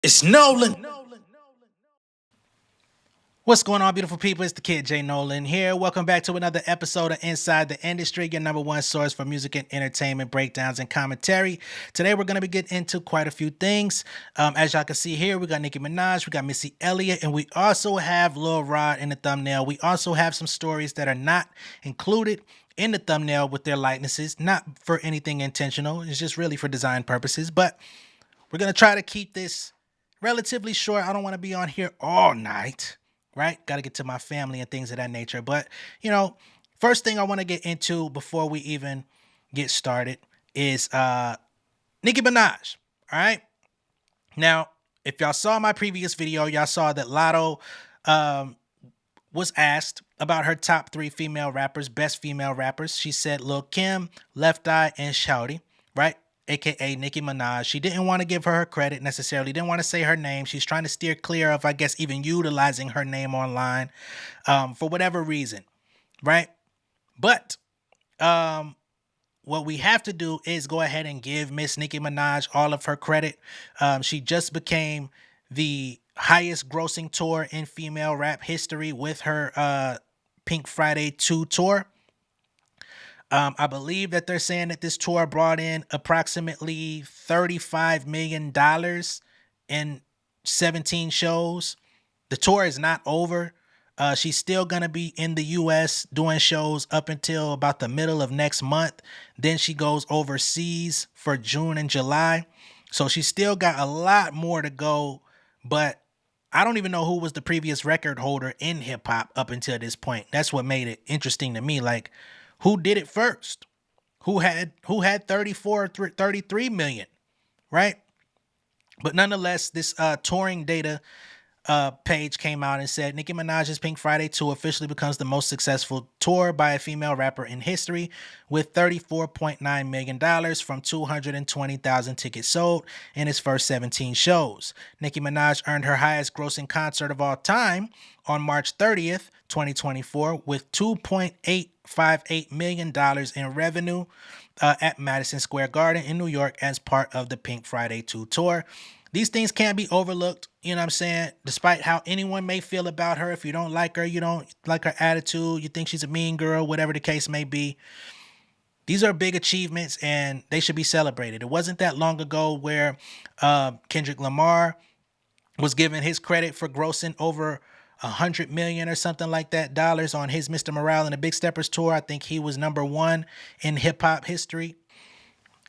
It's Nolan. What's going on, beautiful people? It's the kid J Nolan here. Welcome back to another episode of Inside the Industry, your number one source for music and entertainment breakdowns and commentary. Today, we're going to be getting into quite a few things. As y'all can see here, we got Nicki Minaj, we got Missy Elliott, and we also have Lil Rod in the thumbnail. We also have some stories that are not included in the thumbnail with their likenesses, not for anything intentional. It's just really for design purposes, but we're going to try to keep this relatively short. I don't want to be on here all night, right? Got to get to my family and things of that nature. But, first thing I want to get into before we even get started is Nicki Minaj, all right? Now, if y'all saw my previous video, y'all saw that Lotto was asked about her top three female rappers, best female rappers. She said Lil Kim, Left Eye, and Shouty, right? AKA Nicki Minaj. She didn't want to give her credit necessarily, didn't want to say her name. She's trying to steer clear of, I guess, even utilizing her name online for whatever reason, right? But what we have to do is go ahead and give Miss Nicki Minaj all of her credit. She just became the highest grossing tour in female rap history with her Pink Friday 2 tour. I believe that they're saying that this tour brought in approximately $35 million in 17 shows. The tour is not over. She's still going to be in the U.S. doing shows up until about the middle of next month. Then she goes overseas for June and July. So she's still got a lot more to go. But I don't even know who was the previous record holder in hip hop up until this point. That's what made it interesting to me. Like, who did it first? Who had 34 33 million, right? But nonetheless, this touring data page came out and said Nicki Minaj's Pink Friday 2 officially becomes the most successful tour by a female rapper in history with $34.9 million from 220,000 tickets sold in its first 17 shows. Nicki Minaj earned her highest grossing concert of all time on March 30th, 2024 with $2.858 million in revenue at Madison Square Garden in New York as part of the Pink Friday 2 tour. These things can't be overlooked, you know what I'm saying? Despite how anyone may feel about her, if you don't like her, you don't like her attitude, you think she's a mean girl, whatever the case may be. These are big achievements and they should be celebrated. It wasn't that long ago where Kendrick Lamar was given his credit for grossing over 100 million or something like that dollars on his Mr. Morale and the Big Steppers tour. I think he was number one in hip hop history.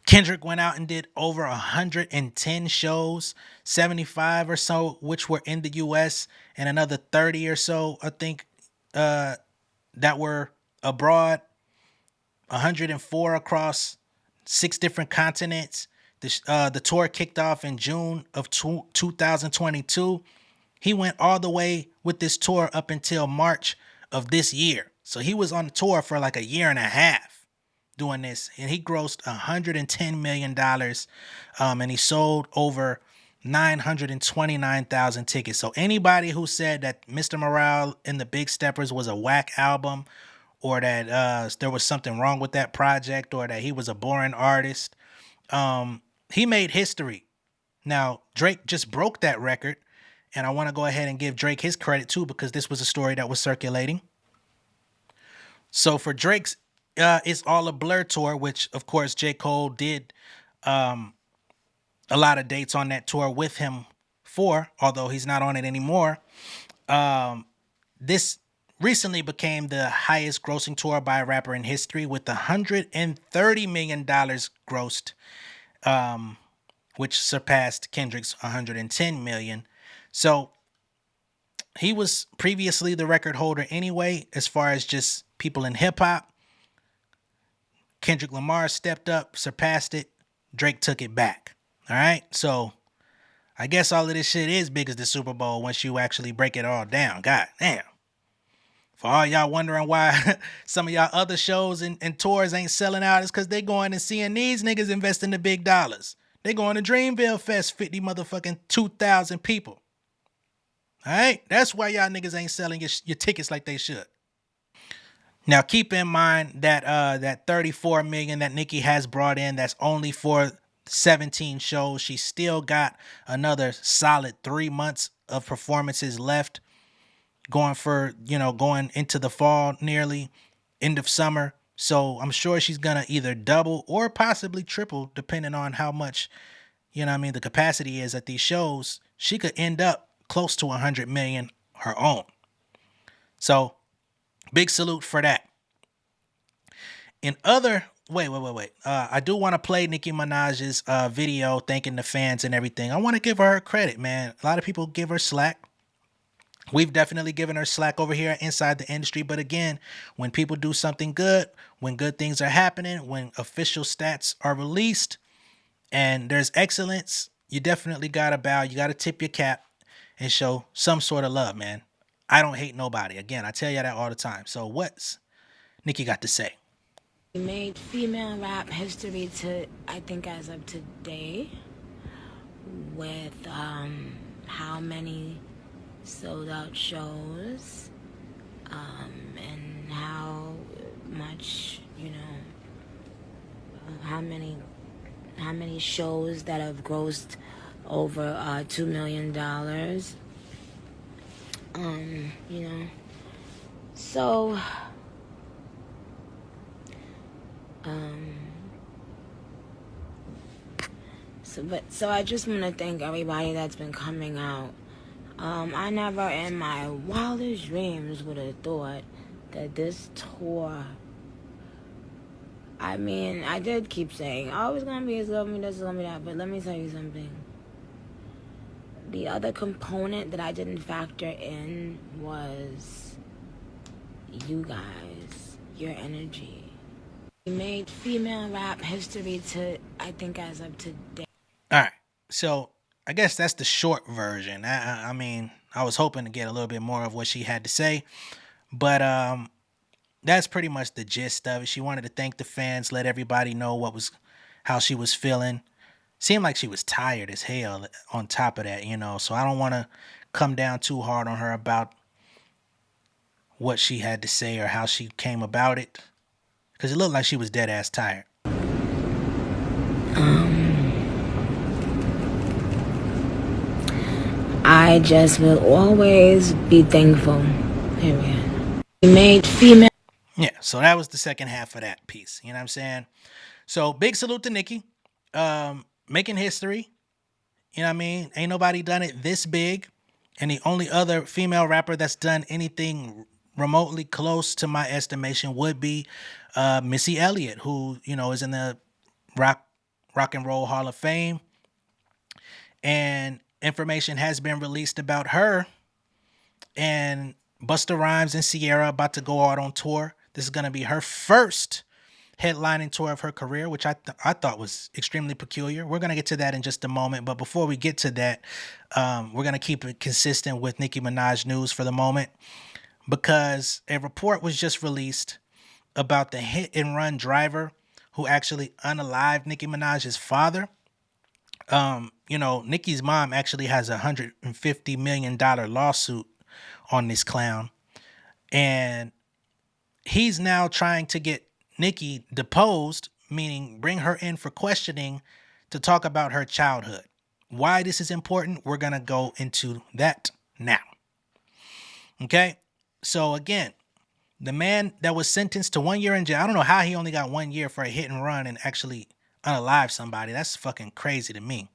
Kendrick went out and did over 110 shows, 75 or so, which were in the US, and another 30 or so, I think, that were abroad, 104 across 6 different continents. The tour kicked off in June of 2022. He went all the way with this tour up until March of this year. So he was on the tour for like a year and a half doing this, and he grossed $110 million, and he sold over 929,000 tickets. So anybody who said that Mr. Morale and the Big Steppers was a whack album, or that there was something wrong with that project, or that he was a boring artist, he made history. Now, Drake just broke that record, and I want to go ahead and give Drake his credit too, because this was a story that was circulating. So for Drake's It's All a Blur tour, which of course J. Cole did a lot of dates on that tour with him although he's not on it anymore. This recently became the highest grossing tour by a rapper in history with $130 million grossed, which surpassed Kendrick's 110 million. So he was previously the record holder anyway, as far as just people in hip hop. Kendrick Lamar stepped up, surpassed it. Drake took it back. All right. So I guess all of this shit is big as the Super Bowl once you actually break it all down. God damn. For all y'all wondering why some of y'all other shows and tours ain't selling out, it's because they going and seeing these niggas investing the big dollars. They going to Dreamville Fest, 50 motherfucking 2,000 people. All right? That's why y'all niggas ain't selling your tickets like they should. Now, keep in mind that that 34 million that Nicki has brought in, that's only for 17 shows. She still got another solid 3 months of performances left, going into the fall, nearly end of summer. So I'm sure she's gonna either double or possibly triple, depending on how much, the capacity is at these shows. She could end up close to 100 million her own. So big salute for that. In other wait. I do want to play Nicki Minaj's video thanking the fans and everything. I want to give her credit, man. A lot of people give her slack. We've definitely given her slack over here inside the industry. But again, when people do something good, when good things are happening, when official stats are released and there's excellence, you definitely got to bow. You got to tip your cap and show some sort of love, man. I don't hate nobody. Again, I tell you that all the time. So what's Nicki got to say? We made female rap history to, I think, as of today, with how many sold out shows, and how much, how many shows that have grossed over $2 million. So so I just want to thank everybody that's been coming out. I never in my wildest dreams would have thought that this tour, I mean, I did keep saying, oh, it's gonna be this, it's gonna be that, but let me tell you something. The other component that I didn't factor in was you guys, your energy. We made female rap history to, I think, as of today. All right. So I guess that's the short version. I mean, I was hoping to get a little bit more of what she had to say, but that's pretty much the gist of it. She wanted to thank the fans, let everybody know how she was feeling. Seemed like she was tired as hell on top of that, so I don't want to come down too hard on her about what she had to say or how she came about it, because it looked like she was dead ass tired. I just will always be thankful. Period. We made female. Yeah, so that was the second half of that piece. You know what I'm saying? So big salute to Nicki. Making history. You know what I mean? Ain't nobody done it this big. And the only other female rapper that's done anything remotely close to my estimation would be Missy Elliott, who, is in the rock and roll Hall of Fame. And information has been released about her and Busta Rhymes and Ciara about to go out on tour. This is going to be her first headlining tour of her career, which I thought was extremely peculiar. We're going to get to that in just a moment. But before we get to that, we're going to keep it consistent with Nicki Minaj news for the moment, because a report was just released about the hit and run driver who actually unalived Nicki Minaj's father. Nicki's mom actually has a $150 million lawsuit on this clown. And he's now trying to get Nicki deposed, meaning bring her in for questioning to talk about her childhood. Why this is important, we're going to go into that now. Okay? So again, the man that was sentenced to 1 year in jail, I don't know how he only got 1 year for a hit and run and actually unalive somebody. That's fucking crazy to me.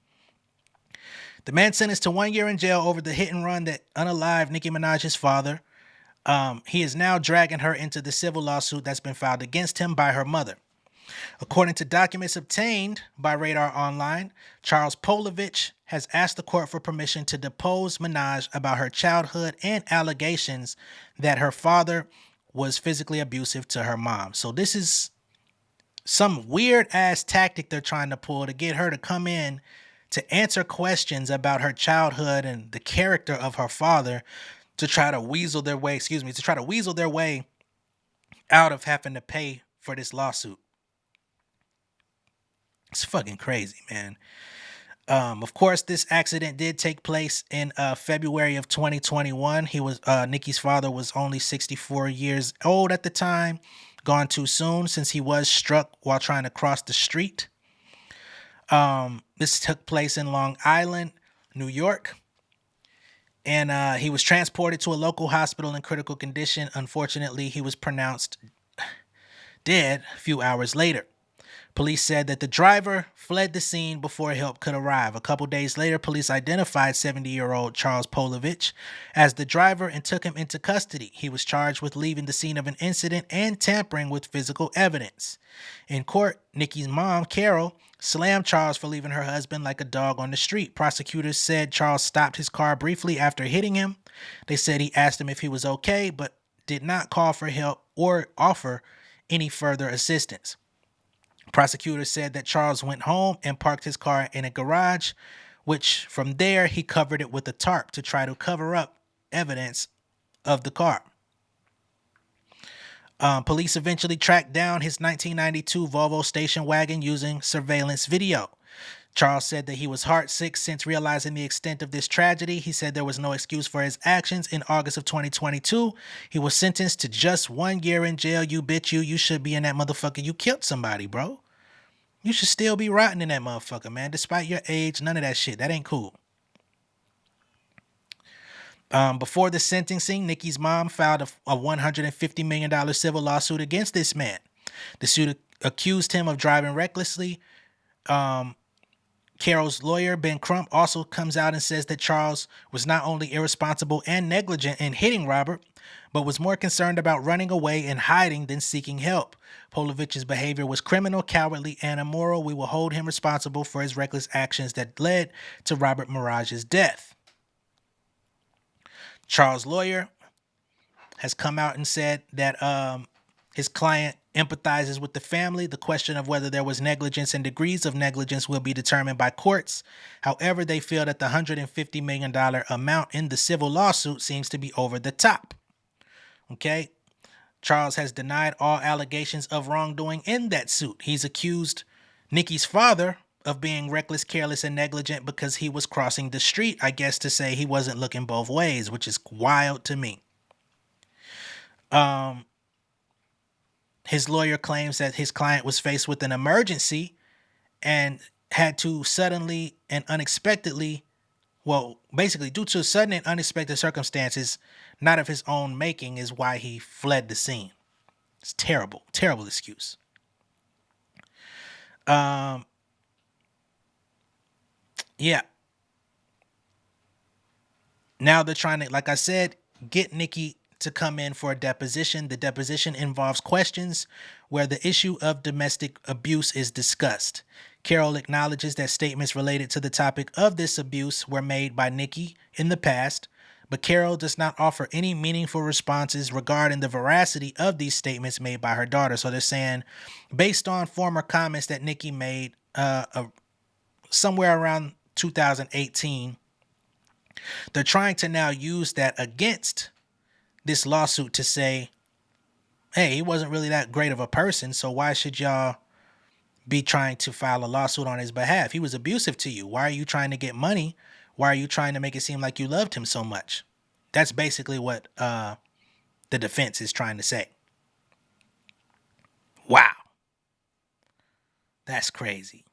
The man sentenced to 1 year in jail over the hit and run that unalived Nicki Minaj's father. He is now dragging her into the civil lawsuit that's been filed against him by her mother. According to documents obtained by Radar Online, Charles Polovich has asked the court for permission to depose Minaj about her childhood and allegations that her father was physically abusive to her mom. So this is some weird ass tactic they're trying to pull to get her to come in to answer questions about her childhood and the character of her father, to try to weasel their way out of having to pay for this lawsuit. It's fucking crazy, man. Of course, this accident did take place in February of 2021. Nicki's father was only 64 years old at the time, gone too soon since he was struck while trying to cross the street. This took place in Long Island, New York. And he was transported to a local hospital in critical condition. Unfortunately, he was pronounced dead a few hours later. Police said that the driver fled the scene before help could arrive. A couple days later, police identified 70-year-old Charles Polovich as the driver and took him into custody. He was charged with leaving the scene of an incident and tampering with physical evidence. In court, Nicki's mom, Carol, slammed Charles for leaving her husband like a dog on the street. Prosecutors said Charles stopped his car briefly after hitting him. They said he asked him if he was okay, but did not call for help or offer any further assistance. Prosecutors said that Charles went home and parked his car in a garage, which from there he covered it with a tarp to try to cover up evidence of the car. Police eventually tracked down his 1992 Volvo station wagon using surveillance video. Charles said that he was heartsick since realizing the extent of this tragedy. He said there was no excuse for his actions. In August of 2022, he was sentenced to just 1 year in jail. You bitch you. You should be in that motherfucker. You killed somebody, bro. You should still be rotting in that motherfucker, man. Despite your age, none of that shit. That ain't cool. Before the sentencing, Nicki's mom filed a $150 million civil lawsuit against this man. The suit accused him of driving recklessly. Carol's lawyer, Ben Crump, also comes out and says that Charles was not only irresponsible and negligent in hitting Robert, but was more concerned about running away and hiding than seeking help. Polovich's behavior was criminal, cowardly, and immoral. We will hold him responsible for his reckless actions that led to Robert Mirage's death. Charles' lawyer has come out and said that his client empathizes with the family. The question of whether there was negligence and degrees of negligence will be determined by courts. However, they feel that the $150 million amount in the civil lawsuit seems to be over the top. Okay? Charles has denied all allegations of wrongdoing in that suit. He's accused Nicki's father of being reckless, careless, and negligent because he was crossing the street, I guess to say he wasn't looking both ways, which is wild to me. His lawyer claims that his client was faced with an emergency and had to suddenly and unexpectedly, well, basically due to sudden and unexpected circumstances, not of his own making, is why he fled the scene. It's terrible, terrible excuse. Yeah. Now they're trying to, like I said, get Nicki to come in for a deposition. The deposition involves questions where the issue of domestic abuse is discussed. Carol acknowledges that statements related to the topic of this abuse were made by Nicki in the past, but Carol does not offer any meaningful responses regarding the veracity of these statements made by her daughter. So they're saying, based on former comments that Nicki made somewhere around 2018, they're trying to now use that against this lawsuit to say, hey, he wasn't really that great of a person, so why should y'all be trying to file a lawsuit on his behalf? He was abusive to you. Why are you trying to get money? Why are you trying to make it seem like you loved him so much? That's basically what the defense is trying to say. Wow. That's crazy.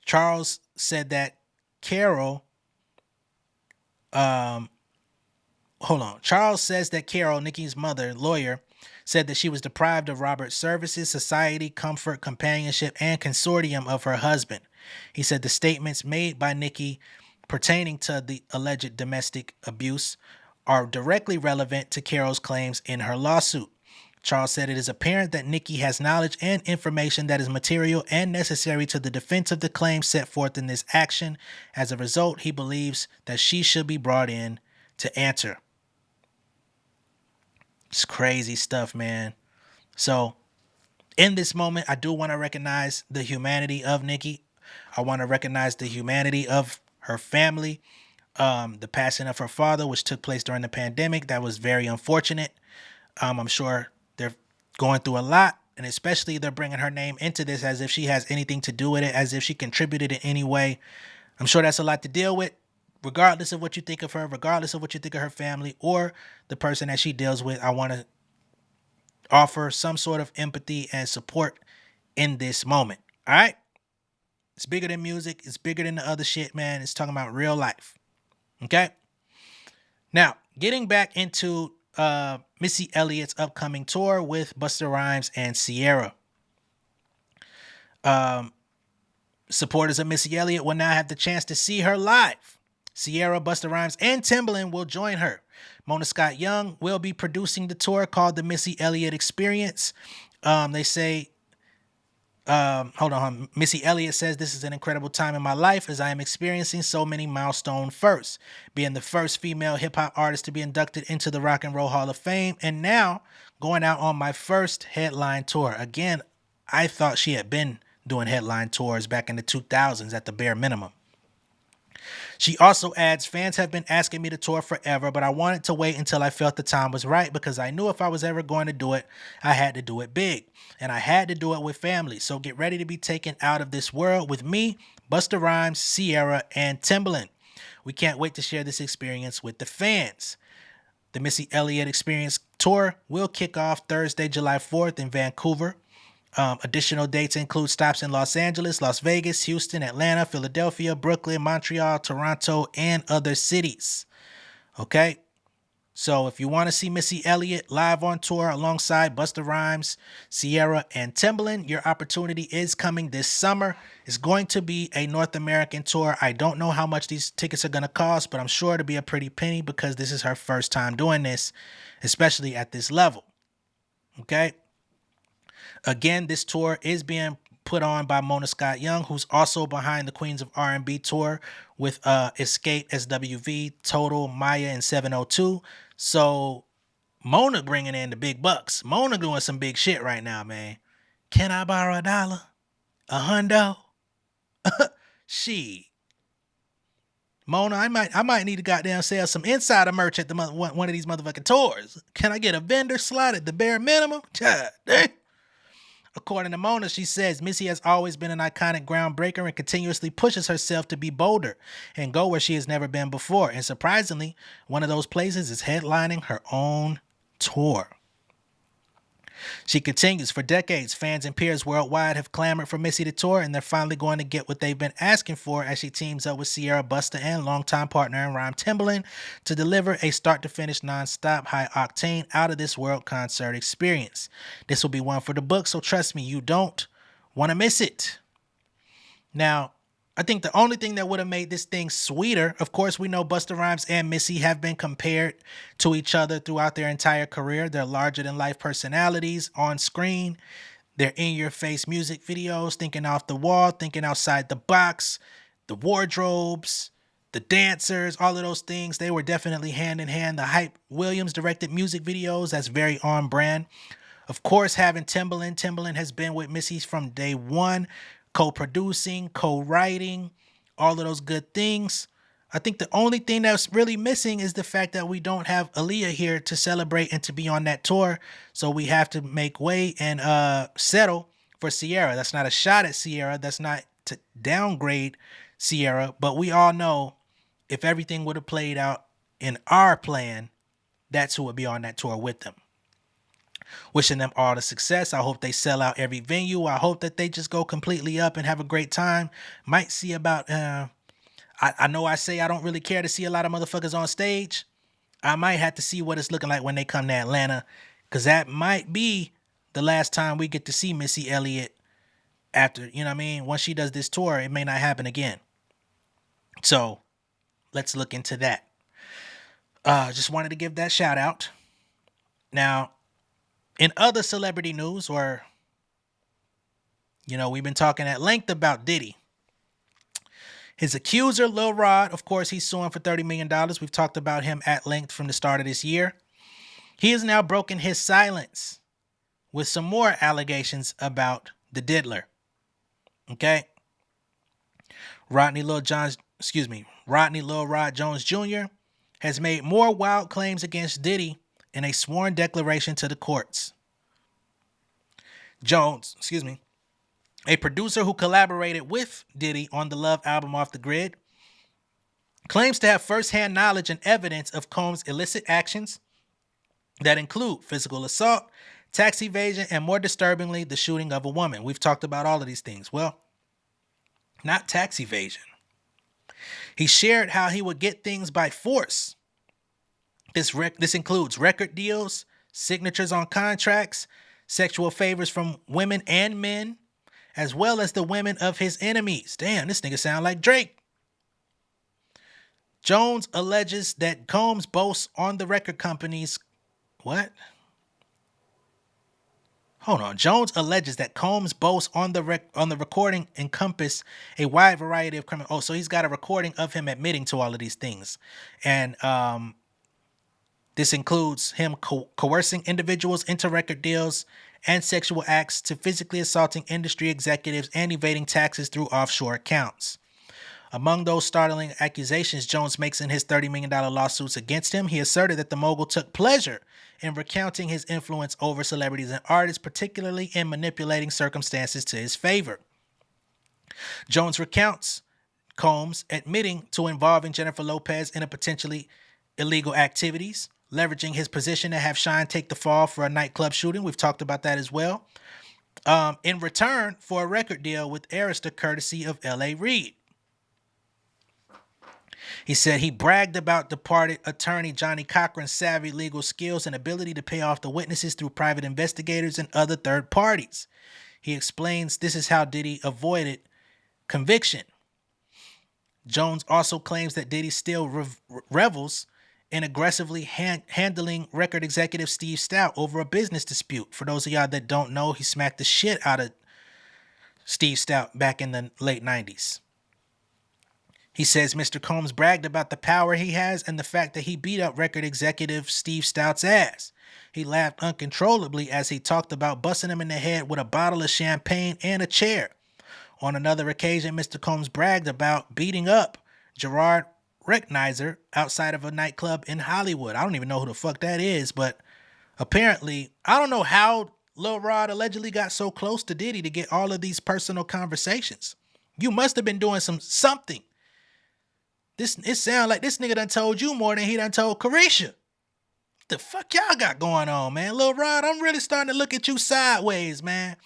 Charles said that Carol Charles says that Carol, Nicki's mother, lawyer, said that she was deprived of Robert's services, society, comfort, companionship, and consortium of her husband. He said the statements made by Nicki pertaining to the alleged domestic abuse are directly relevant to Carol's claims in her lawsuit. Charles said it is apparent that Nicki has knowledge and information that is material and necessary to the defense of the claims set forth in this action. As a result, he believes that she should be brought in to answer. It's crazy stuff, man. So, in this moment, I do want to recognize the humanity of Nicki. I want to recognize the humanity of her family. The passing of her father, which took place during the pandemic, that was very unfortunate. I'm sure they're going through a lot, and especially they're bringing her name into this as if she has anything to do with it, as if she contributed in any way. I'm sure that's a lot to deal with. Regardless of what you think of her, regardless of what you think of her family or the person that she deals with, I want to offer some sort of empathy and support in this moment. All right? It's bigger than music. It's bigger than the other shit, man. It's talking about real life. Okay? Now, getting back into Missy Elliott's upcoming tour with Busta Rhymes and Ciara. Supporters of Missy Elliott will now have the chance to see her live. Ciara, Busta Rhymes, and Timbaland will join her. Mona Scott Young will be producing the tour called the Missy Elliott Experience. They say, Missy Elliott says, "This is an incredible time in my life as I am experiencing so many milestone firsts. Being the first female hip-hop artist to be inducted into the Rock and Roll Hall of Fame, and now going out on my first headline tour." Again, I thought she had been doing headline tours back in the 2000s at the bare minimum. She also adds, "Fans have been asking me to tour forever, but I wanted to wait until I felt the time was right because I knew if I was ever going to do it, I had to do it big. And I had to do it with family. So get ready to be taken out of this world with me, Busta Rhymes, Ciara, and Timbaland. We can't wait to share this experience with the fans." The Missy Elliott Experience Tour will kick off Thursday, July 4th in Vancouver. Additional dates include stops in Los Angeles, Las Vegas, Houston, Atlanta, Philadelphia, Brooklyn, Montreal, Toronto, and other cities. Okay? So if you want to see Missy Elliott live on tour alongside Busta Rhymes, Ciara, and Timbaland, your opportunity is coming this summer. It's going to be a North American tour. I don't know how much these tickets are going to cost, but I'm sure it'll be a pretty penny because this is her first time doing this, especially at this level. Okay? Again, this tour is being put on by Mona Scott Young, who's also behind the Queens of R&B tour with Escape, SWV, Total, Maya, and 702. So Mona bringing in the big bucks. Mona doing some big shit right now, man. Can I borrow $1? $100? She. Mona, I might need to goddamn sell some insider merch at the one of these motherfucking tours. Can I get a vendor slot at the bare minimum? God damn. According to Mona, she says, "Missy has always been an iconic groundbreaker and continuously pushes herself to be bolder and go where she has never been before. And surprisingly, one of those places is headlining her own tour." She continues, "For decades, fans and peers worldwide have clamored for Missy to tour, and they're finally going to get what they've been asking for as she teams up with Ciara, Busta, and longtime partner in rhyme Timbaland to deliver a start-to-finish, non-stop, high-octane, out-of-this-world concert experience. This will be one for the books, so trust me, you don't want to miss it." Now, I think the only thing that would have made this thing sweeter, of course, we know Busta Rhymes and Missy have been compared to each other throughout their entire career. They're larger-than-life personalities on screen. They're in-your-face music videos, thinking off the wall, thinking outside the box, the wardrobes, the dancers, all of those things. They were definitely hand-in-hand. The Hype Williams-directed music videos, that's very on-brand. Of course, having Timbaland has been with Missy from day one, co-producing, co-writing, all of those good things. I think the only thing that's really missing is the fact that we don't have Aaliyah here to celebrate and to be on that tour. So we have to make way and settle for Ciara. That's not a shot at Ciara. That's not to downgrade Ciara. But we all know if everything would have played out in our plan, that's who would be on that tour with them. Wishing them all the success. I hope they sell out every venue. I hope that they just go completely up and have a great time. Might see about, I know I say I don't really care to see a lot of motherfuckers on stage. I might have to see what it's looking like when they come to Atlanta, because that might be the last time we get to see Missy Elliott after, you know what I mean? Once she does this tour, it may not happen again. So let's look into that. Just wanted to give that shout out. Now, in other celebrity news, or, we've been talking at length about Diddy. His accuser, Lil Rod, of course, he's suing for $30 million. We've talked about him at length from the start of this year. He has now broken his silence with some more allegations about the diddler. Okay? Rodney Lil Rod Jones Jr. has made more wild claims against Diddy in a sworn declaration to the courts. Jones, a producer who collaborated with Diddy on the Love album Off the Grid, claims to have firsthand knowledge and evidence of Combs' illicit actions that include physical assault, tax evasion, and more disturbingly, the shooting of a woman. We've talked about all of these things. Well, not tax evasion. He shared how he would get things by force. This includes record deals, signatures on contracts, sexual favors from women and men, as well as the women of his enemies. Damn, this nigga sound like Drake. Jones alleges that Combs boasts on the record companies. What? Hold on. Jones alleges that Combs' boasts on the recording encompass a wide variety of criminal. Oh, so he's got a recording of him admitting to all of these things, and this includes him coercing individuals into record deals and sexual acts, to physically assaulting industry executives and evading taxes through offshore accounts. Among those startling accusations Jones makes in his $30 million lawsuits against him, he asserted that the mogul took pleasure in recounting his influence over celebrities and artists, particularly in manipulating circumstances to his favor. Jones recounts Combs admitting to involving Jennifer Lopez in a potentially illegal activities, leveraging his position to have Shine take the fall for a nightclub shooting. We've talked about that as well. In return for a record deal with Arista, courtesy of L.A. Reid. He said he bragged about departed attorney Johnny Cochran's savvy legal skills and ability to pay off the witnesses through private investigators and other third parties. He explains this is how Diddy avoided conviction. Jones also claims that Diddy still revels in aggressively handling record executive Steve Stout over a business dispute. For those of y'all that don't know, he smacked the shit out of Steve Stout back in the late 90s. He says Mr. Combs bragged about the power he has and the fact that he beat up record executive Steve Stout's ass. He laughed uncontrollably as he talked about busting him in the head with a bottle of champagne and a chair. On another occasion, Mr. Combs bragged about beating up Gerard Recknizer outside of a nightclub in Hollywood. I don't even know who the fuck that is, but apparently, I don't know how Lil Rod allegedly got so close to Diddy to get all of these personal conversations. You must have been doing something. It sounds like this nigga done told you more than he done told Carisha. What the fuck y'all got going on, man? Lil Rod, I'm really starting to look at you sideways, man.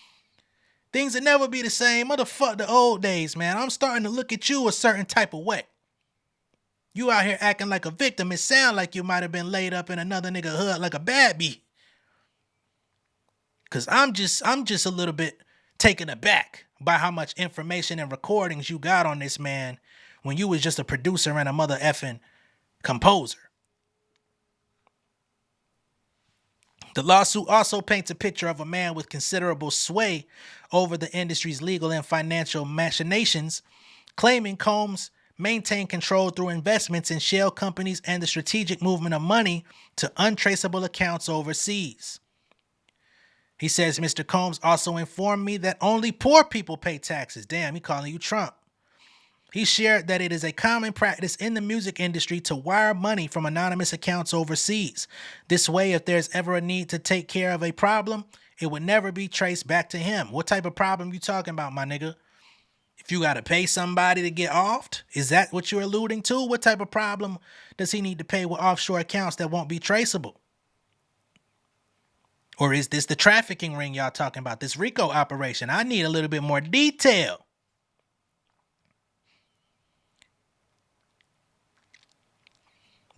Things will never be the same. Motherfuck the old days, man. I'm starting to look at you a certain type of way. You out here acting like a victim. It sound like you might have been laid up in another nigga hood like a bad bee. Cause I'm just a little bit taken aback by how much information and recordings you got on this man when you was just a producer and a mother effing composer. The lawsuit also paints a picture of a man with considerable sway over the industry's legal and financial machinations, claiming Combs maintained control through investments in shell companies and the strategic movement of money to untraceable accounts overseas. He says Mr. Combs also informed me that only poor people pay taxes. Damn, he calling you Trump. He shared that it is a common practice in the music industry to wire money from anonymous accounts overseas. This way, if there's ever a need to take care of a problem, it would never be traced back to him. What type of problem you talking about, my nigga? If you got to pay somebody to get offed, is that what you're alluding to? What type of problem does he need to pay with offshore accounts that won't be traceable? Or is this the trafficking ring y'all talking about, this RICO operation? I need a little bit more detail.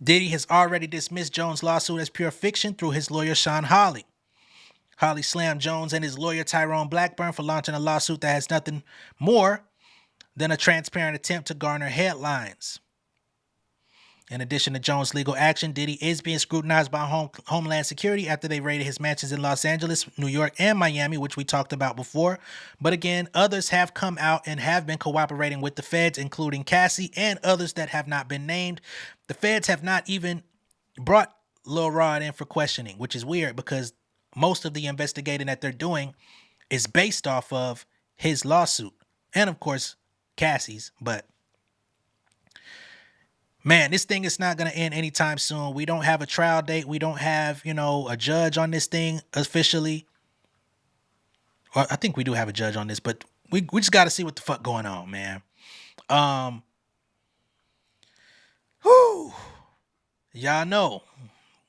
Diddy has already dismissed Jones' lawsuit as pure fiction through his lawyer, Sean Hawley. Hawley slammed Jones and his lawyer, Tyrone Blackburn, for launching a lawsuit that has nothing more than a transparent attempt to garner headlines. In addition to Jones' legal action, Diddy is being scrutinized by Homeland Security after they raided his mansions in Los Angeles, New York, and Miami, which we talked about before. But again, others have come out and have been cooperating with the feds, including Cassie and others that have not been named. The feds have not even brought Lil Rod in for questioning, which is weird because most of the investigating that they're doing is based off of his lawsuit. And of course, Cassie's, but man, this thing is not going to end anytime soon. We don't have a trial date. We don't have, a judge on this thing officially. Well, I think we do have a judge on this, but we just got to see what the fuck going on, man. Y'all know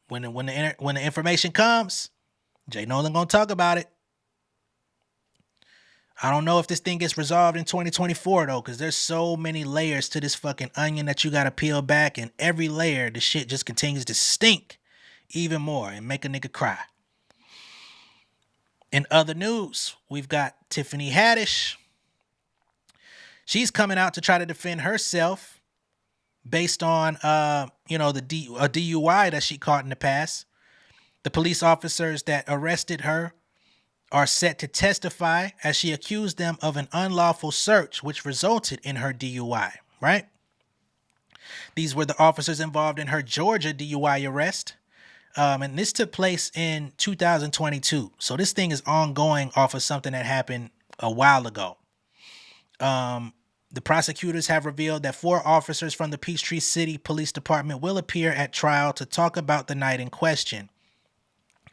when the information comes, J Nolan gonna talk about it. I don't know if this thing gets resolved in 2024 though, because there's so many layers to this fucking onion that you gotta peel back, and every layer, the shit just continues to stink even more and make a nigga cry. In other news, we've got Tiffany Haddish. She's coming out to try to defend herself based on a DUI that she caught in the past. The police officers that arrested her are set to testify as she accused them of an unlawful search which resulted in her DUI, right? These were the officers involved in her Georgia DUI arrest. And this took place in 2022. So this thing is ongoing off of something that happened a while ago. The prosecutors have revealed that 4 officers from the Peachtree City Police Department will appear at trial to talk about the night in question.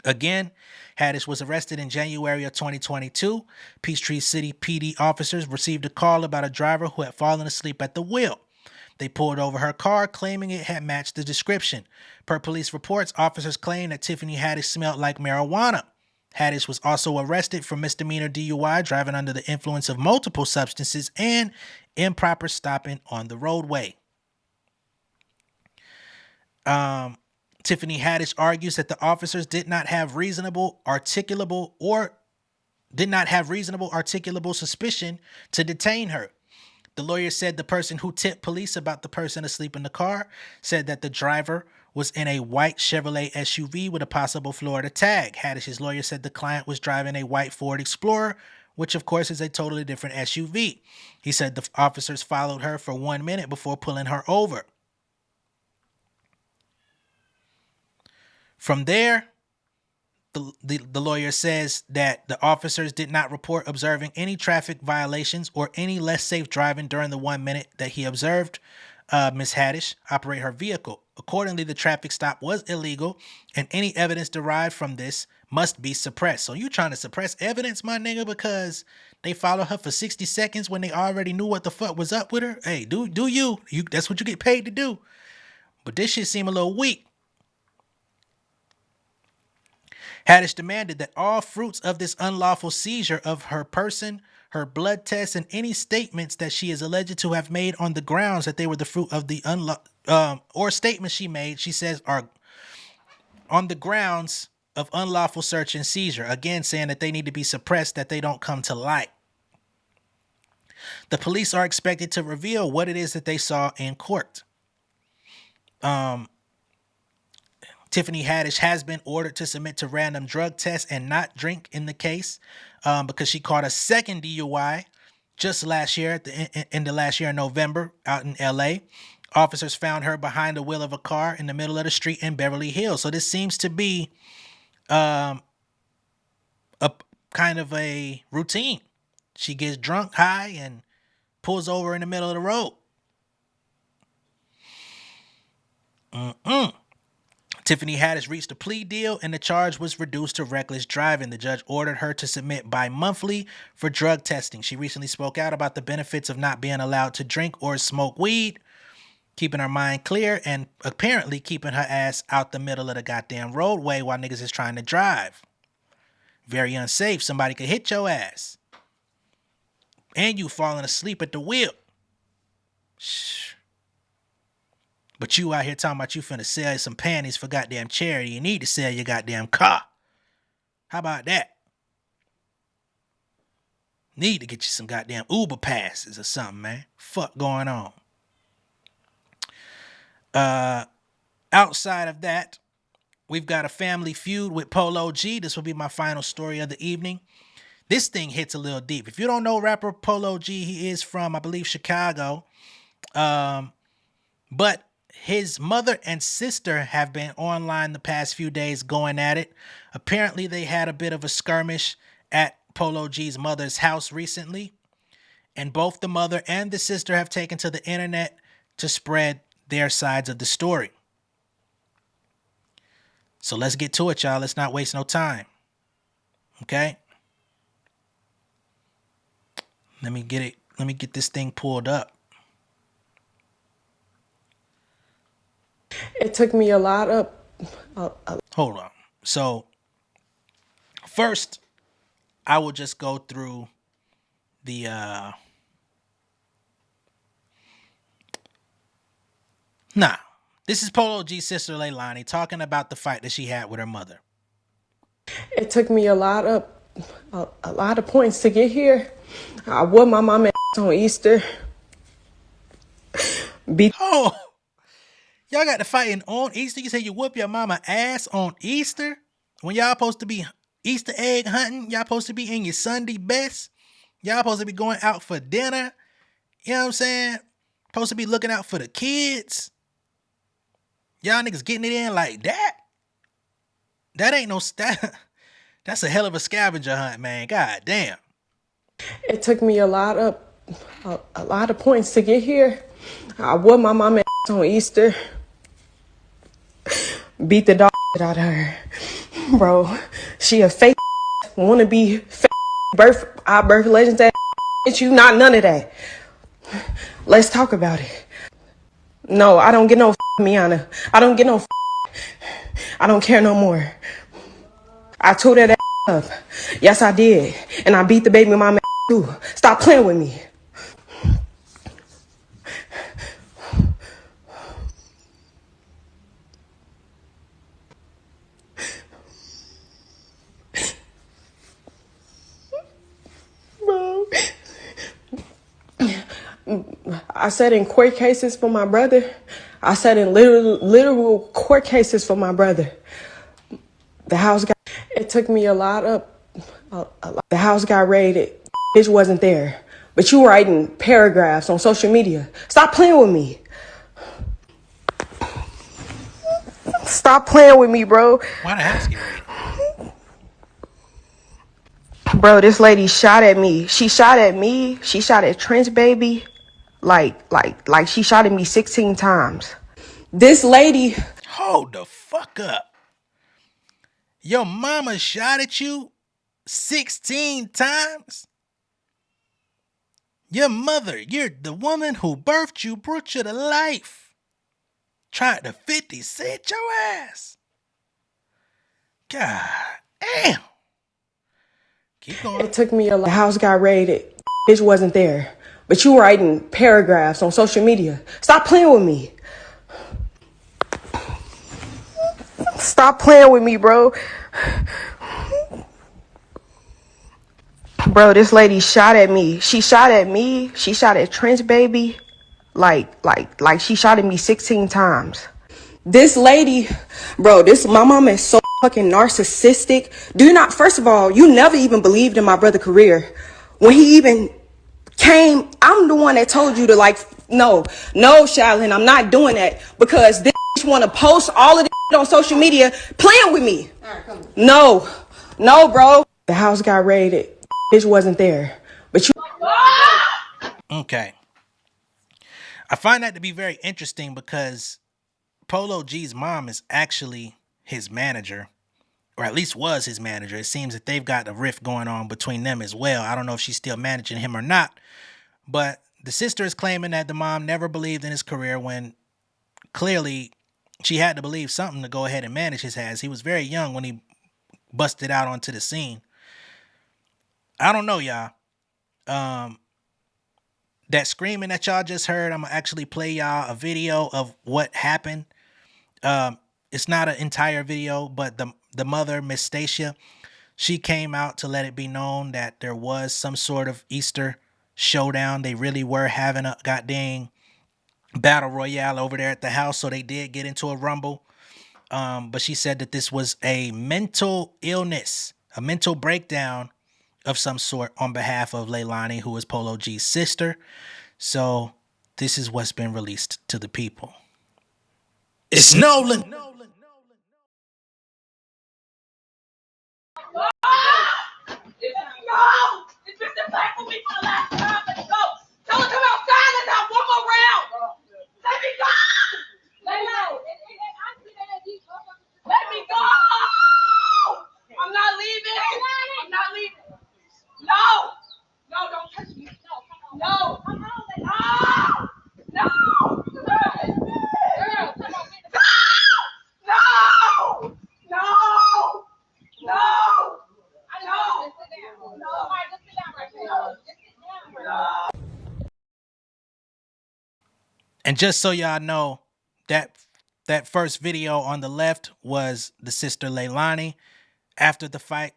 Again, Haddish was arrested in January of 2022. Peachtree City PD officers received a call about a driver who had fallen asleep at the wheel. They pulled over her car, claiming it had matched the description. Per police reports, officers claimed that Tiffany Haddish smelled like marijuana. Haddish was also arrested for misdemeanor DUI, driving under the influence of multiple substances, and improper stopping on the roadway. Tiffany Haddish argues that the officers did not have reasonable articulable suspicion to detain her. The lawyer said the person who tipped police about the person asleep in the car said that the driver was in a white Chevrolet SUV with a possible Florida tag. Haddish's lawyer said the client was driving a white Ford Explorer, which of course is a totally different SUV. He said the officers followed her for 1 minute before pulling her over. From there, the lawyer says that the officers did not report observing any traffic violations or any less safe driving during the 1 minute that he observed Ms. Haddish operate her vehicle. Accordingly, the traffic stop was illegal, and any evidence derived from this must be suppressed. So you trying to suppress evidence, my nigga, because they followed her for 60 seconds when they already knew what the fuck was up with her? Hey, do you? That's what you get paid to do. But this shit seem a little weak. Haddish demanded that all fruits of this unlawful seizure of her person, her blood tests, and any statements that she is alleged to have made on the grounds that they were the fruit of the or statements she made, she says, are on the grounds of unlawful search and seizure. Again, saying that they need to be suppressed, that they don't come to light. The police are expected to reveal what it is that they saw in court. Tiffany Haddish has been ordered to submit to random drug tests and not drink in the case because she caught a second DUI just last year, at the end of last year in November, out in LA. Officers found her behind the wheel of a car in the middle of the street in Beverly Hills. So this seems to be a kind of a routine. She gets drunk, high, and pulls over in the middle of the road. Tiffany Haddish reached a plea deal and the charge was reduced to reckless driving. The judge ordered her to submit bi-monthly for drug testing. She recently spoke out about the benefits of not being allowed to drink or smoke weed, keeping her mind clear, and apparently keeping her ass out the middle of the goddamn roadway while niggas is trying to drive. Very unsafe. Somebody could hit your ass. And you falling asleep at the wheel. Shh. But you out here talking about you finna sell some panties for goddamn charity. You need to sell your goddamn car. How about that? Need to get you some goddamn Uber passes or something, man. Fuck going on. Outside of that, we've got a family feud with Polo G. This will be my final story of the evening. This thing hits a little deep. If you don't know rapper Polo G, he is from, I believe, Chicago. But his mother and sister have been online the past few days going at it. Apparently, they had a bit of a skirmish at Polo G's mother's house recently. And both the mother and the sister have taken to the internet to spread their sides of the story. So let's get to it, y'all. Let's not waste no time. Okay? Let me get this thing pulled up. It took me a lot of... Hold on. So, first, I will just go through the nah. This is Polo G's sister Leilani talking about the fight that she had with her mother. It took me a lot of points to get here. I whooped my mama on Easter. Beat Oh, y'all got to fighting on Easter. You say you whoop your mama ass on Easter when y'all supposed to be Easter egg hunting. Y'all supposed to be in your Sunday best. Y'all supposed to be going out for dinner. You know what I'm saying? Supposed to be looking out for the kids. Y'all niggas getting it in like that. That ain't no that's a hell of a scavenger hunt, man. God damn. It took me a lot of points to get here. I whooped my mama on Easter. Beat the dog out of her, bro. She a fake wanna be fake birth legends that you not none of that. Let's talk about it. No, I don't get no Miana. I don't get no. I don't care no more. I tore that up. Yes, I did, and I beat the baby mama too. Stop playing with me. Bro. I said in court cases for my brother. I said in literal court cases for my brother. The house got. It took me a lot of. The house got raided. Bitch wasn't there, but you writing paragraphs on social media. Stop playing with me. Stop playing with me, bro. Why the house get raided? Bro, this lady shot at me. She shot at me. She shot at Trent's baby. Like she shot at me 16 times. This lady. Hold the fuck up. Your mama shot at you 16 times? Your mother, you're the woman who birthed you, brought you to life. Tried to 50 cent your ass. God damn. Keep going. It took me a lot. The house got raided. Bitch wasn't there, but you writing paragraphs on social media. Stop playing with me. Stop playing with me, bro. Bro, this lady shot at me. She shot at me. She shot at Trent's baby. Like she shot at me 16 times. This lady, bro, my mom is so fucking narcissistic. Do you not, first of all, you never even believed in my brother's career. When he even came, I'm the one that told you to no, Shaolin, I'm not doing that because this want to post all of this on social media playing with me. No, bro. The house got raided. Bitch wasn't there, but you. Okay. I find that to be very interesting because Polo G's mom is actually his manager, or at least was his manager. It seems that they've got a rift going on between them as well. I don't know if she's still managing him or not, but the sister is claiming that the mom never believed in his career when clearly she had to believe something to go ahead and manage his ass. He was very young when he busted out onto the scene. I don't know, y'all. That screaming that y'all just heard, I'm gonna actually play y'all a video of what happened. It's not an entire video, but the mother, Miss Stacia, she came out to let it be known that there was some sort of Easter showdown. They really were having a goddamn battle royale over there at the house, so they did get into a rumble. But she said that this was a mental illness, a mental breakdown of some sort on behalf of Leilani, who is Polo G's sister. So this is what's been released to the people. It's Nolan. No! It's been the black for me for the last time. Let's go. Tell her come outside. Let's have one more round. Let me go. Let me go. Let me go. I'm not leaving. I'm not leaving. No. No, don't touch me. No. No. No. Girl, come on. No. No. No. I know. Just sit down. No. All right, just sit down right there. Just sit down. And just so y'all know, that first video on the left was the sister Leilani. After the fight,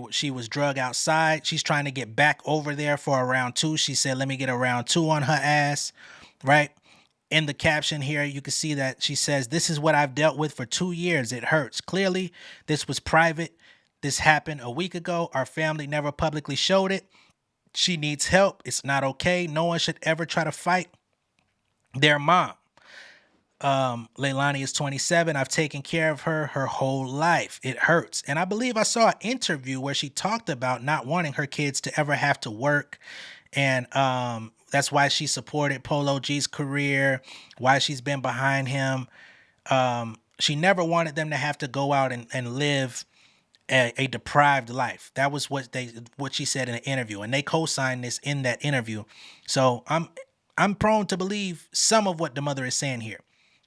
she was drug outside. She's trying to get back over there for a round two. She said, "Let me get a round two on her ass." Right? In the caption here, you can see that she says, "This is what I've dealt with for 2 years. It hurts. Clearly, this was private. This happened a week ago. Our family never publicly showed it. She needs help. It's not okay. No one should ever try to fight their mom." Leilani is 27. I've taken care of her whole life. It hurts. And I believe I saw an interview where she talked about not wanting her kids to ever have to work. And that's why she supported Polo G's career, why she's been behind him. She never wanted them to have to go out and live a deprived life. That was what she said in the interview. And they co-signed this in that interview. So I'm prone to believe some of what the mother is saying here.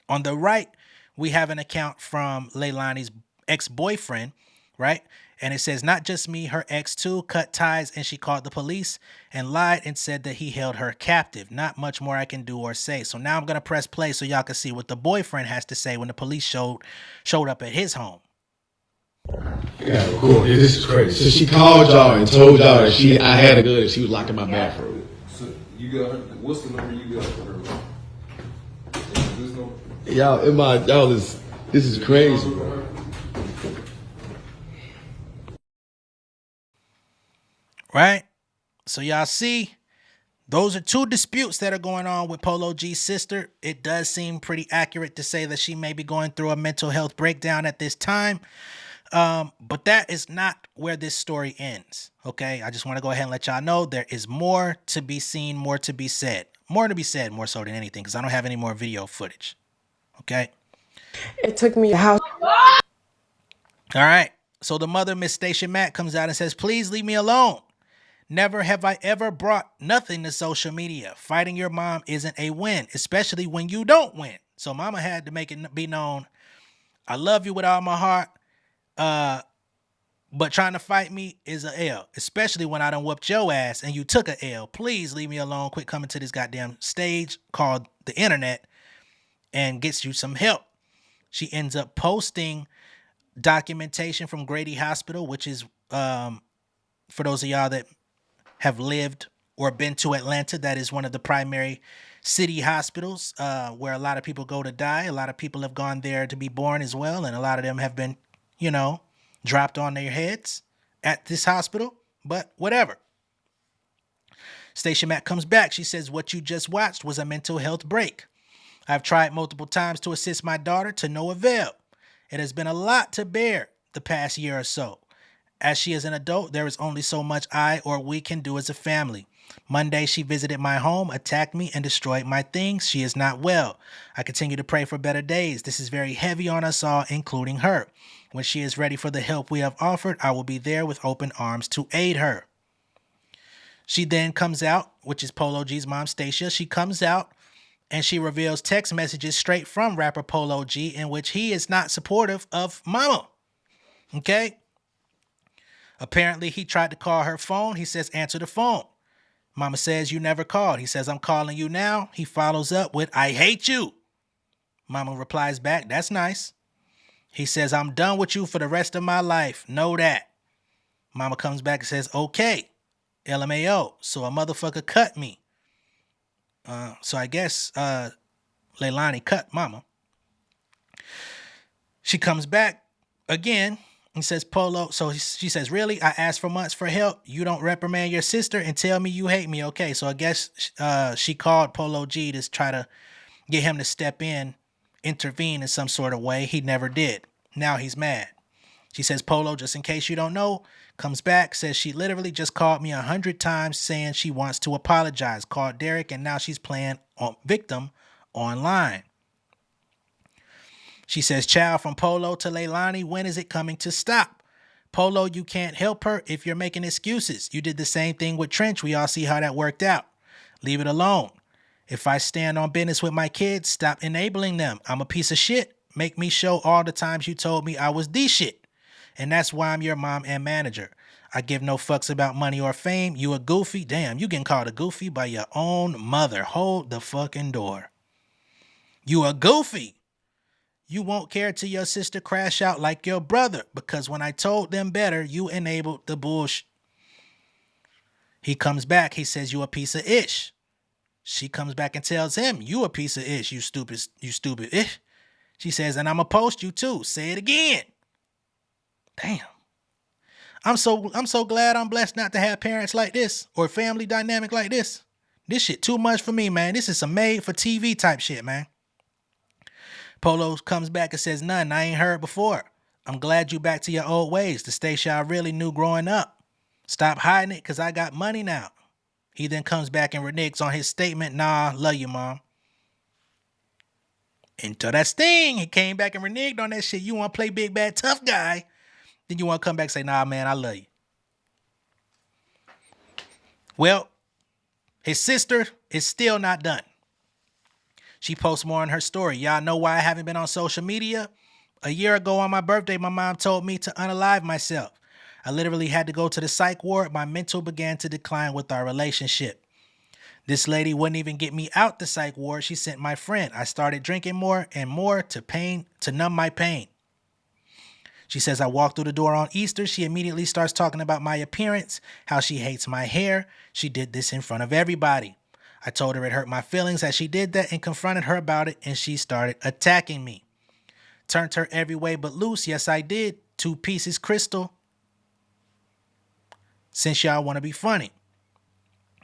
On the right, we have an account from Leilani's ex-boyfriend, right? And it says, "Not just me, her ex too, cut ties, and she called the police and lied and said that he held her captive. Not much more I can do or say." So now I'm going to press play so y'all can see what the boyfriend has to say when the police showed up at his home. Yeah, cool. Yeah, this is crazy. So she called y'all and told y'all that I had a gun and she was locked in my bathroom. So you got her, what's the number you got for her? This number? Y'all, this is crazy, bro. Right? So y'all see, those are two disputes that are going on with Polo G's sister. It does seem pretty accurate to say that she may be going through a mental health breakdown at this time. But that is not where this story ends. Okay. I just want to go ahead and let y'all know there is more to be seen, more to be said, more so than anything, because I don't have any more video footage. Okay. It took me a house. All right. So the mother, Miss Stacia Mack, comes out and says, "Please leave me alone. Never have I ever brought nothing to social media. Fighting your mom isn't a win, especially when you don't win." So mama had to make it be known, I love you with all my heart. But trying to fight me is a L, especially when I done whooped your ass and you took a L. Please leave me alone. Quit coming to this goddamn stage called the internet and gets you some help. She ends up posting documentation from Grady Hospital, which is, for those of y'all that have lived or been to Atlanta, that is one of the primary city hospitals where a lot of people go to die. A lot of people have gone there to be born as well, and a lot of them have been, dropped on their heads at this hospital, but whatever. Stacia Mack comes back. She says, "What you just watched was a mental health break. I've tried multiple times to assist my daughter to no avail. It has been a lot to bear the past year or so. As she is an adult, there is only so much I or we can do as a family. Monday, she visited my home, attacked me, and destroyed my things. She is not well. I continue to pray for better days. This is very heavy on us all, including her. When she is ready for the help we have offered, I will be there with open arms to aid her." She then comes out, which is Polo G's mom, Stacia. She comes out and she reveals text messages straight from rapper Polo G in which he is not supportive of mama. Okay? Apparently, he tried to call her phone. He says, "Answer the phone." Mama says, "You never called." He says, "I'm calling you now." He follows up with, "I hate you." Mama replies back, "That's nice." He says, "I'm done with you for the rest of my life. Know that." Mama comes back and says, "Okay, LMAO. So a motherfucker cut me." So I guess Leilani cut mama. She comes back again and says, "Polo." So she says, "Really? I asked for months for help. You don't reprimand your sister and tell me you hate me. Okay." So I guess she called Polo G to try to get him to step in, intervene in some sort of way. He never did. Now he's mad. She says, "Polo, just in case you don't know," comes back, says she literally just called me 100 times saying she wants to apologize. Called Derek, and now she's playing victim online. She says, "Child, from Polo to Leilani, when is it coming to stop? Polo, you can't help her if you're making excuses. You did the same thing with Trench. We all see how that worked out. Leave it alone. If I stand on business with my kids, stop enabling them. I'm a piece of shit. Make me show all the times you told me I was the shit. And that's why I'm your mom and manager. I give no fucks about money or fame. You a goofy? Damn, you getting called a goofy by your own mother. Hold the fucking door." You a goofy. You won't care till your sister crash out like your brother, because when I told them better, you enabled the bullshit. He comes back. He says, you a piece of ish. She comes back and tells him, you a piece of ish, you stupid ish. She says, and I'm going to post you too. Say it again. Damn. I'm so glad I'm blessed not to have parents like this or family dynamic like this. This shit too much for me, man. This is some made for TV type shit, man. Polo comes back and says, nothing I ain't heard before. I'm glad you back to your old ways, the Stacia I really knew growing up. Stop hiding it, because I got money now. He then comes back and reneges on his statement, nah, love you, mom. Until that sting, he came back and reneged on that shit. You want to play big, bad, tough guy, then you want to come back and say, nah, man, I love you. Well, his sister is still not done. She posts more on her story. Y'all know why I haven't been on social media? A year ago on my birthday, my mom told me to unalive myself. I literally had to go to the psych ward. My mental began to decline with our relationship. This lady wouldn't even get me out the psych ward. She sent my friend. I started drinking more and more to numb my pain. She says I walked through the door on Easter. She immediately starts talking about my appearance, how she hates my hair. She did this in front of everybody. I told her it hurt my feelings as she did that and confronted her about it, and she started attacking me. Turned her every way but loose. Yes, I did. 2 pieces crystal. Since y'all want to be funny.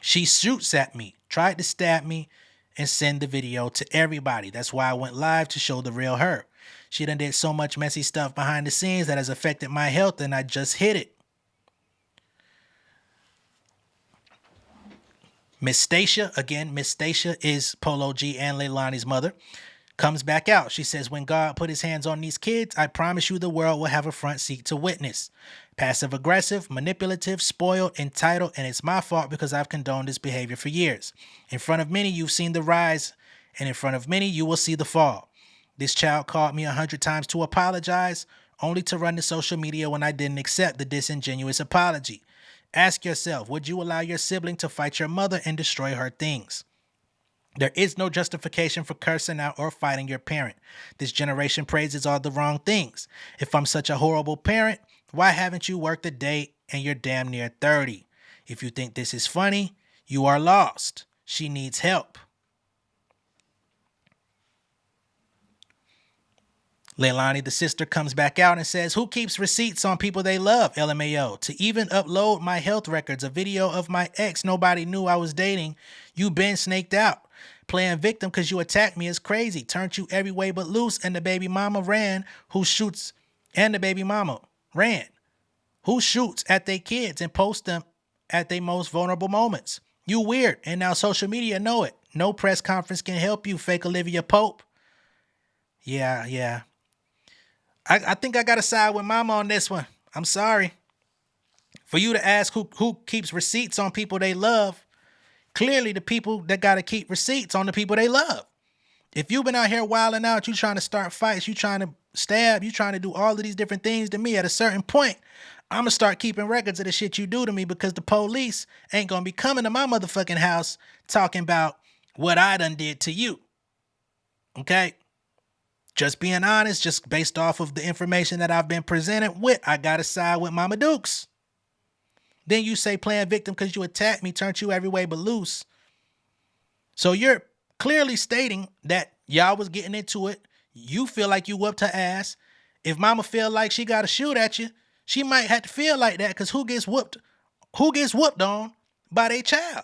She shoots at me, tried to stab me, and send the video to everybody. That's why I went live, to show the real her. She done did so much messy stuff behind the scenes that has affected my health, and I just hit it. Miss Stacia, again, Miss Stacia is Polo G and Leilani's mother, comes back out. She says, when God put his hands on these kids, I promise you the world will have a front seat to witness. Passive aggressive, manipulative, spoiled, entitled, and it's my fault because I've condoned this behavior for years. In front of many, you've seen the rise, and in front of many, you will see the fall. This child called me 100 times to apologize, only to run to social media when I didn't accept the disingenuous apology. Ask yourself, would you allow your sibling to fight your mother and destroy her things? There is no justification for cursing out or fighting your parent. This generation praises all the wrong things. If I'm such a horrible parent, why haven't you worked a day and you're damn near 30? If you think this is funny, you are lost. She needs help. Leilani, the sister, comes back out and says, who keeps receipts on people they love, LMAO? To even upload my health records, a video of my ex nobody knew I was dating, you been snaked out. Playing victim because you attacked me is crazy. Turned you every way but loose, and the baby mama ran who shoots, and the baby mama ran who shoots at their kids and posts them at their most vulnerable moments. You weird, and now social media know it. No press conference can help you, fake Olivia Pope. Yeah. I think I got to side with mama on this one. I'm sorry. For you to ask who keeps receipts on people they love, clearly the people that got to keep receipts on the people they love. If you've been out here wilding out, you trying to start fights, you trying to stab, you trying to do all of these different things to me, at a certain point, I'm going to start keeping records of the shit you do to me, because the police ain't going to be coming to my motherfucking house talking about what I done did to you. Okay? Just being honest, just based off of the information that I've been presented with, I got to side with Mama Dukes. Then you say playing victim because you attacked me, turned you every way but loose. So you're clearly stating that y'all was getting into it. You feel like you whooped her ass. If mama feel like she got to shoot at you, she might have to feel like that, because who gets whooped on by their child?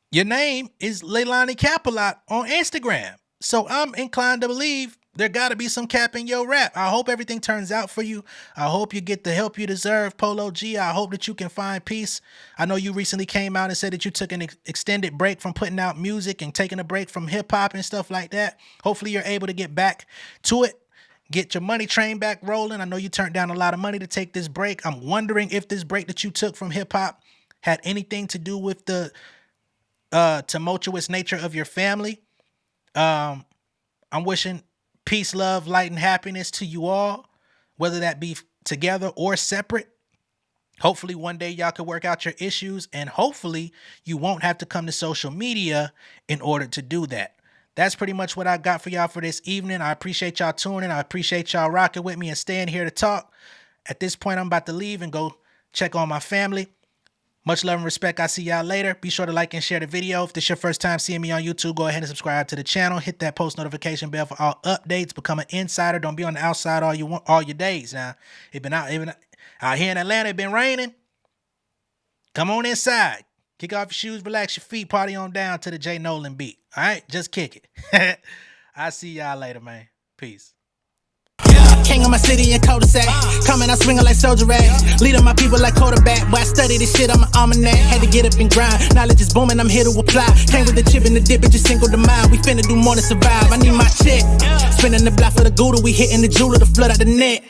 Your name is Leilani Capalot on Instagram. So I'm inclined to believe there got to be some cap in your rap. I hope everything turns out for you. I hope you get the help you deserve, Polo G. I hope that you can find peace. I know you recently came out and said that you took an extended break from putting out music and taking a break from hip hop and stuff like that. Hopefully you're able to get back to it. Get your money train back rolling. I know you turned down a lot of money to take this break. I'm wondering if this break that you took from hip hop had anything to do with the tumultuous nature of your family. I'm wishing peace, love, light, and happiness to you all, whether that be together or separate. Hopefully one day y'all can work out your issues, and hopefully you won't have to come to social media in order to do that. That's pretty much what I got for y'all for this evening. I appreciate y'all tuning. I appreciate y'all rocking with me and staying here to talk. At this point, I'm about to leave and go check on my family. Much love and respect. I'll see y'all later. Be sure to like and share the video. If this is your first time seeing me on YouTube, go ahead and subscribe to the channel. Hit that post notification bell for all updates. Become an insider. Don't be on the outside all your days. Now, it been out here in Atlanta. It been raining. Come on inside. Kick off your shoes, relax your feet, party on down to the J Nolan beat. All right, just kick it. I'll see y'all later, man. Peace. King of my city in cul-de-sac. Coming out swinging like soldier rags. Leading my people like quarterback. Boy, I study this shit, I'm an almanac. Had to get up and grind. Knowledge is booming, I'm here to apply. Came with the chip and the dip, it just single the mind. We finna do more than survive. I need my check. Spinning the block for the Gouda. We hitting the jeweler to flood out the net.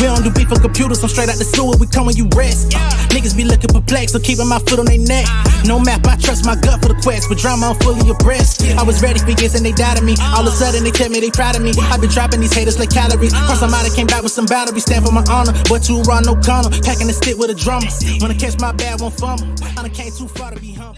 We don't do beef for computers, I'm straight out the sewer. We come when you rest. Niggas be looking perplexed, so keeping my foot on their neck. No map, I trust my gut for the quest. With drama, I'm fully abreast. I was ready for years and they doubted me. All of a sudden they tell me they proud of me. I've been dropping these haters like calories. Cross them out, I came back with some boundaries. Stand for my honor, but too raw, no corner. Packing the stick with a drummer. When I catch my bad, won't fumble. I done came too far to be humble.